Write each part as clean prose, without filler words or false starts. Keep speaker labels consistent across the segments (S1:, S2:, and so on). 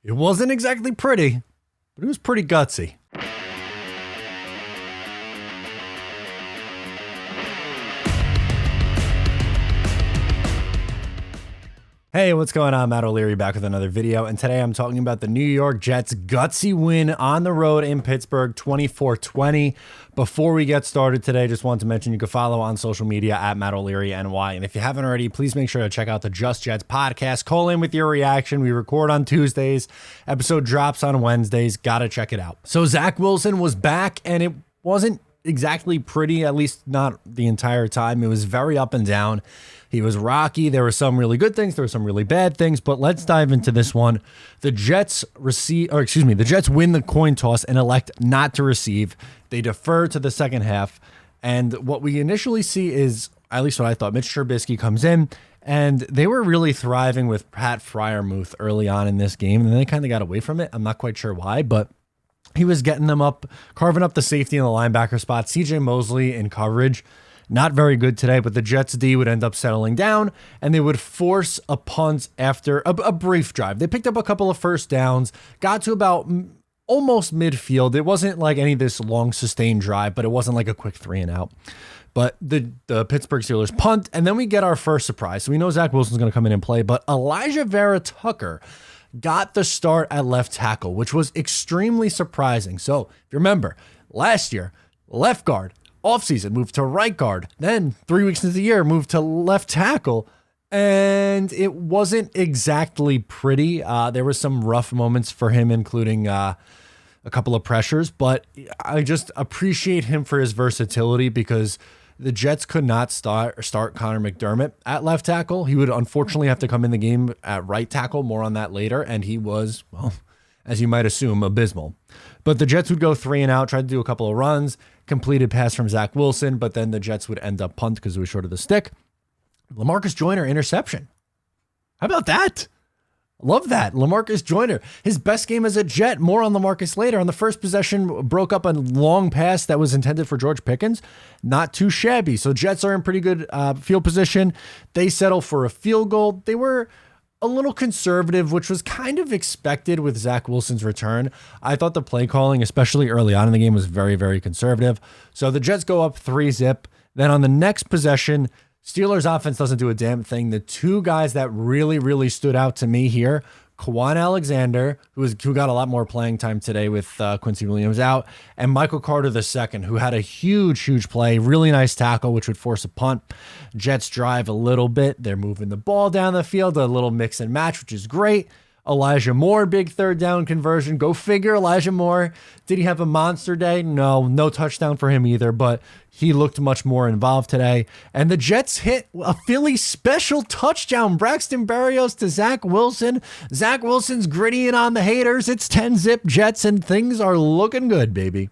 S1: It wasn't exactly pretty, but it was pretty gutsy. Hey, what's going on? Matt O'Leary back with another video, and today I'm talking about the New York Jets' gutsy win on the road in Pittsburgh, 24-20. Before we get started today, just want to mention you can follow on social media at Matt O'Leary NY, and if you haven't already, please make sure to check out the Just Jets podcast. Call in with your reaction. We record on Tuesdays. Episode drops on Wednesdays. Gotta check it out. So Zach Wilson was back, and it wasn't exactly pretty, at least not the entire time. It was very up and down. He was rocky. There were some really good things. There were some really bad things, but let's dive into this one. The Jets the Jets win the coin toss and elect not to receive. They defer to the second half. And what we initially see is, at least what I thought, Mitch Trubisky comes in, and they were really thriving with Pat Freiermuth early on in this game. And then they kind of got away from it. I'm not quite sure why, but he was getting them up, carving up the safety in the linebacker spot. CJ Mosley in coverage. Not very good today, but the Jets D would end up settling down, and they would force a punt after a brief drive. They picked up a couple of first downs, got to about almost midfield. It wasn't like any of this long sustained drive, but it wasn't like a quick 3-and-out. But the Pittsburgh Steelers punt, and then we get our first surprise. So we know Zach Wilson's going to come in and play, but Elijah Vera Tucker got the start at left tackle, which was extremely surprising. So if you remember, last year, left guard, offseason, moved to right guard. Then 3 weeks into the year, moved to left tackle. And it wasn't exactly pretty. There were some rough moments for him, including a couple of pressures. But I just appreciate him for his versatility, because the Jets could not start Connor McDermott at left tackle. He would unfortunately have to come in the game at right tackle. More on that later. And he was, well, as you might assume, abysmal. But the Jets would go 3-and-out, try to do a couple of runs, completed pass from Zach Wilson, but then the Jets would end up punt because it was short of the stick. LaMarcus Joyner interception. How about that? Love that. LaMarcus Joyner, his best game as a Jet. More on LaMarcus later. On the first possession, broke up a long pass that was intended for George Pickens. Not too shabby. So Jets are in pretty good field position. They settle for a field goal. They were a little conservative, which was kind of expected with Zach Wilson's return. I thought the play calling, especially early on in the game, was very, very conservative. So the Jets go up 3-zip. Then on the next possession, Steelers offense doesn't do a damn thing. The two guys that really, really stood out to me here, Kwan Alexander, who got a lot more playing time today with Quincy Williams out, and Michael Carter II, who had a huge play, really nice tackle, which would force a punt. Jets drive a little bit. They're moving the ball down the field, a little mix and match, which is great. Elijah Moore, big third down conversion. Go figure, Elijah Moore. Did he have a monster day? No touchdown for him either, but he looked much more involved today. And the Jets hit a Philly special touchdown. Braxton Berrios to Zach Wilson. Zach Wilson's grittying on the haters. It's 10-zip Jets, and things are looking good, baby.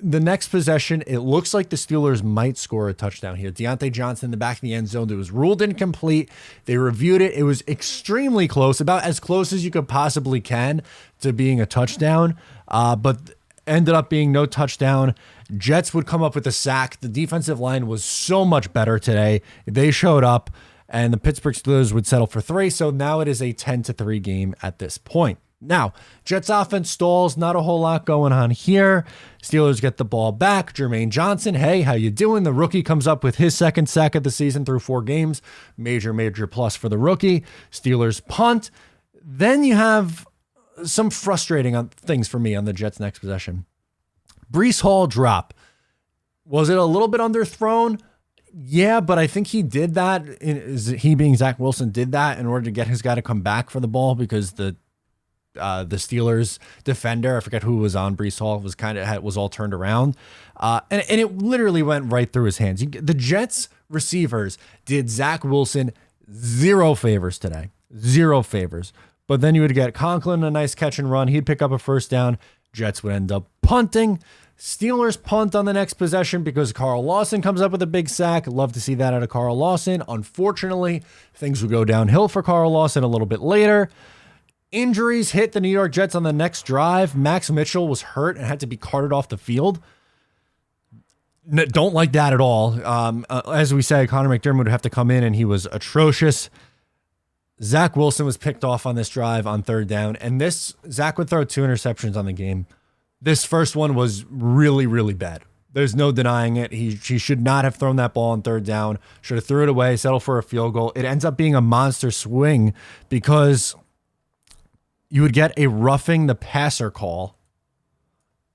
S1: The next possession, it looks like the Steelers might score a touchdown here. Deontay Johnson in the back of the end zone. It was ruled incomplete. They reviewed it. It was extremely close, about as close as you could possibly can to being a touchdown, but ended up being no touchdown. Jets would come up with a sack. The defensive line was so much better today. They showed up, and the Pittsburgh Steelers would settle for 3. So now it is a 10-3 game at this point. Now, Jets offense stalls, not a whole lot going on here. Steelers get the ball back. Jermaine Johnson, hey, how you doing? The rookie comes up with his second sack of the season through 4 games. Major plus for the rookie. Steelers punt. Then you have some frustrating things for me on the Jets' next possession. Breece Hall drop. Was it a little bit underthrown? Yeah, but I think he did that. He being Zach Wilson did that in order to get his guy to come back for the ball, because the Steelers defender, I forget who was on Breece Hall, was all turned around, and it literally went right through his hands. The Jets receivers did Zach Wilson 0 favors today, 0 favors. But then you would get Conklin a nice catch and run. He'd pick up a first down. Jets would end up punting. Steelers punt on the next possession because Carl Lawson comes up with a big sack. Love to see that out of Carl Lawson. Unfortunately, things would go downhill for Carl Lawson a little bit later. Injuries hit the New York Jets on the next drive. Max Mitchell was hurt and had to be carted off the field. Don't like that at all. As we say, Connor McDermott would have to come in, and he was atrocious. Zach Wilson was picked off on this drive on third down, and Zach would throw 2 interceptions on the game. This first one was really, really bad. There's no denying it. He should not have thrown that ball on third down. Should have threw it away, settled for a field goal. It ends up being a monster swing because you would get a roughing the passer call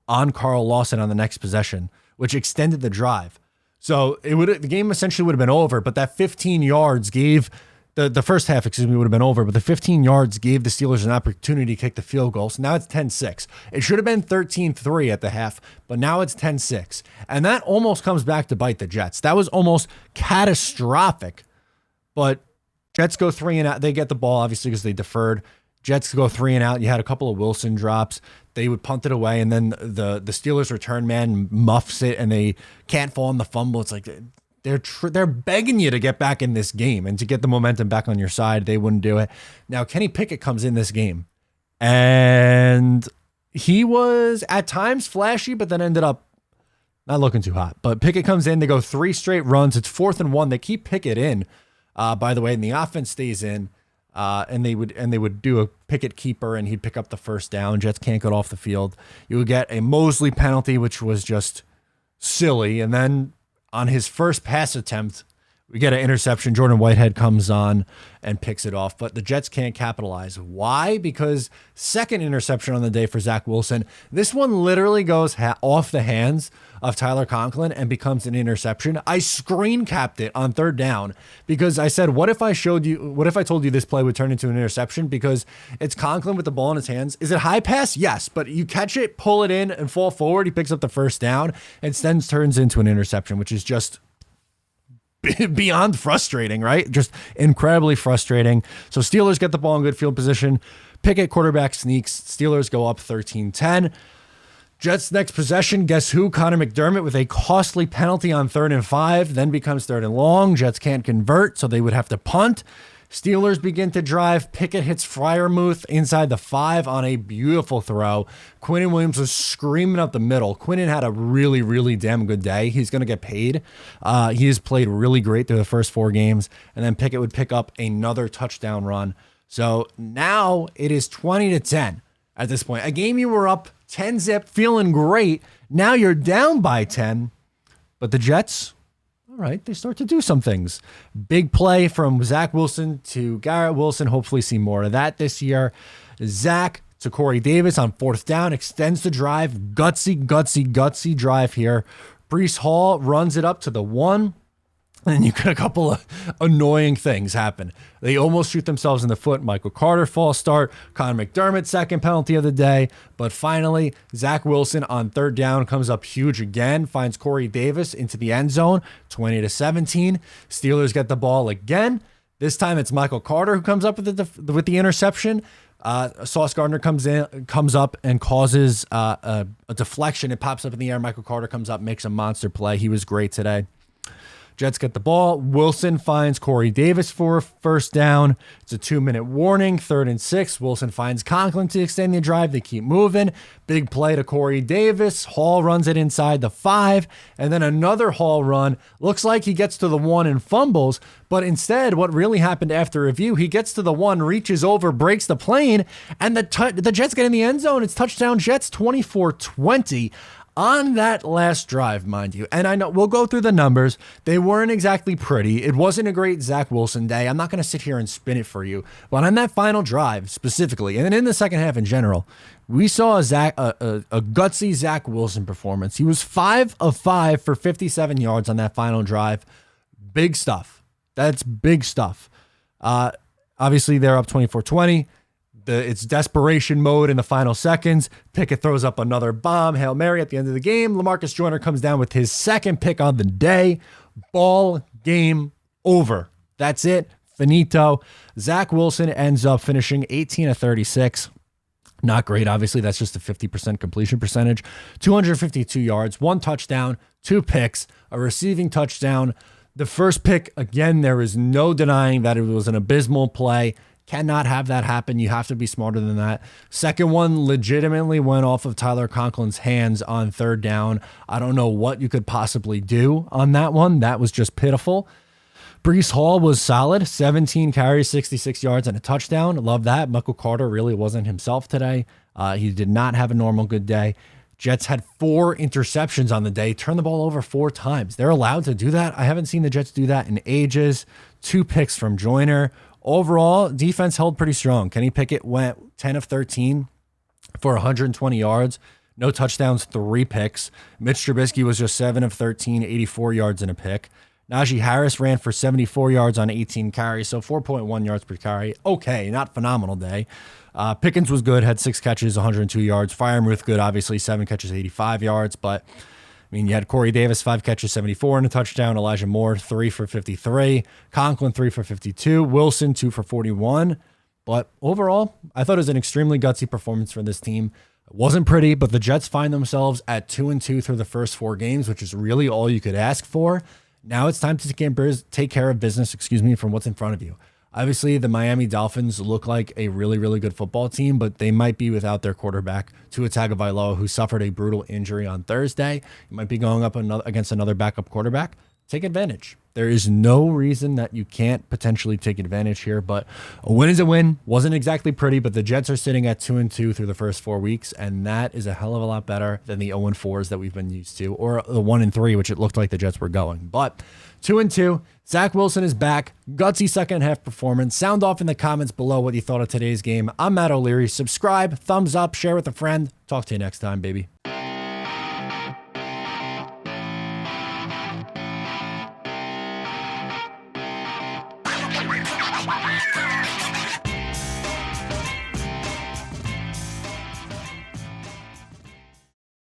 S1: on Carl Lawson on the next possession, which extended the drive. So the game essentially would have been over, but that 15 yards gave the first half, would have been over, but the 15 yards gave the Steelers an opportunity to kick the field goal. So now it's 10-6. It should have been 13-3 at the half, but now it's 10-6. And that almost comes back to bite the Jets. That was almost catastrophic. But Jets go 3 and out. They get the ball, obviously, because they deferred. Jets go 3 and out. You had a couple of Wilson drops. They would punt it away, and then the Steelers return man muffs it, and they can't fall on the fumble. It's like they're begging you to get back in this game and to get the momentum back on your side. They wouldn't do it. Now, Kenny Pickett comes in this game, and he was at times flashy, but then ended up not looking too hot. But Pickett comes in. They go 3 straight runs. It's 4th and 1. They keep Pickett in, by the way, and the offense stays in. And they would do a Pickett keeper, and he'd pick up the first down. Jets can't get off the field. You would get a Mosley penalty, which was just silly. And then on his first pass attempt, we get an interception. Jordan Whitehead comes on and picks it off, but the Jets can't capitalize. Why? Because second interception on the day for Zach Wilson. This one literally goes off the hands of Tyler Conklin and becomes an interception. I screen capped it on third down because I said, what if I told you this play would turn into an interception? Because it's Conklin with the ball in his hands. Is it high pass? Yes, but you catch it, pull it in, and fall forward. He picks up the first down and then turns into an interception, which is just beyond frustrating, right? Just incredibly frustrating. So Steelers get the ball in good field position. Pickett quarterback sneaks. Steelers go up 13-10. Jets next possession, guess who? Connor McDermott with a costly penalty on 3rd and 5, then becomes 3rd and long. Jets can't convert, so they would have to punt. Steelers begin to drive. Pickett hits Freiermuth inside the 5 on a beautiful throw. Quinnen Williams was screaming up the middle. Quinnen had a really, really damn good day. He's going to get paid. He has played really great through the first 4 games, and then Pickett would pick up another touchdown run. So now it is 20-10 at this point. A game you were up 10-zip, feeling great. Now you're down by 10, but the Jets, all right, they start to do some things. Big play from Zach Wilson to Garrett Wilson. Hopefully see more of that this year. Zach to Corey Davis on 4th down, extends the drive. Gutsy drive here. Breece Hall runs it up to the 1. And you get a couple of annoying things happen. They almost shoot themselves in the foot. Michael Carter false start. Connor McDermott, second penalty of the day. But finally, Zach Wilson on 3rd down comes up huge again. Finds Corey Davis into the end zone. 20-17. Steelers get the ball again. This time it's Michael Carter who comes up with the interception. Sauce Gardner comes up and causes a deflection. It pops up in the air. Michael Carter comes up, makes a monster play. He was great today. Jets get the ball. Wilson finds Corey Davis for a first down. It's a 2-minute warning. 3rd and 6. Wilson finds Conklin to extend the drive. They keep moving. Big play to Corey Davis. Hall runs it inside the 5. And then another Hall run. Looks like he gets to the 1 and fumbles. But instead, what really happened after review, he gets to the 1, reaches over, breaks the plane, and the Jets get in the end zone. It's touchdown Jets 24-20. On that last drive, mind you, and I know we'll go through the numbers. They weren't exactly pretty. It wasn't a great Zach Wilson day. I'm not going to sit here and spin it for you. But on that final drive specifically, and then in the second half in general, we saw a gutsy Zach Wilson performance. He was 5 of 5 for 57 yards on that final drive. Big stuff. That's big stuff. Obviously, they're up 24-20. It's desperation mode in the final seconds. Pickett throws up another bomb. Hail Mary at the end of the game. LaMarcus Joyner comes down with his second pick on the day. Ball game over. That's it. Finito. Zach Wilson ends up finishing 18 of 36. Not great, obviously. That's just a 50% completion percentage. 252 yards, 1 touchdown, 2 picks, a receiving touchdown. The first pick, again, there is no denying that it was an abysmal play. Cannot have that happen. You have to be smarter than that. Second one legitimately went off of Tyler Conklin's hands on 3rd down. I don't know what you could possibly do on that one. That was just pitiful. Brees Hall was solid, 17 carries, 66 yards, and a touchdown. Love that. Michael Carter really wasn't himself today. He did not have a normal good day. Jets had 4 interceptions on the day, turned the ball over 4 times. They're allowed to do that. I haven't seen the Jets do that in ages. 2 picks from Joyner. Overall, defense held pretty strong. Kenny Pickett went 10 of 13 for 120 yards. No touchdowns, 3 picks. Mitch Trubisky was just 7 of 13, 84 yards and a pick. Najee Harris ran for 74 yards on 18 carries, so 4.1 yards per carry. Okay, not phenomenal day. Pickens was good, had 6 catches, 102 yards. Freiermuth good, obviously, 7 catches, 85 yards. But, I mean, you had Corey Davis, 5 catches, 74 and a touchdown. Elijah Moore, 3 for 53. Conklin, 3 for 52. Wilson, 2 for 41. But overall, I thought it was an extremely gutsy performance for this team. It wasn't pretty, but the Jets find themselves at 2-2 through the first 4 games, which is really all you could ask for. Now it's time to take care of business, from what's in front of you. Obviously, the Miami Dolphins look like a really, really good football team, but they might be without their quarterback, Tua Tagovailoa, who suffered a brutal injury on Thursday. He might be going up against another backup quarterback. Take advantage. There is no reason that you can't potentially take advantage here, but a win is a win. Wasn't exactly pretty, but the Jets are sitting at 2-2 through the first 4 weeks, and that is a hell of a lot better than the 0-4s that we've been used to, or the 1-3, which it looked like the Jets were going. But 2-2, Zach Wilson is back. Gutsy second half performance. Sound off in the comments below what you thought of today's game. I'm Matt O'Leary. Subscribe, thumbs up, share with a friend. Talk to you next time, baby.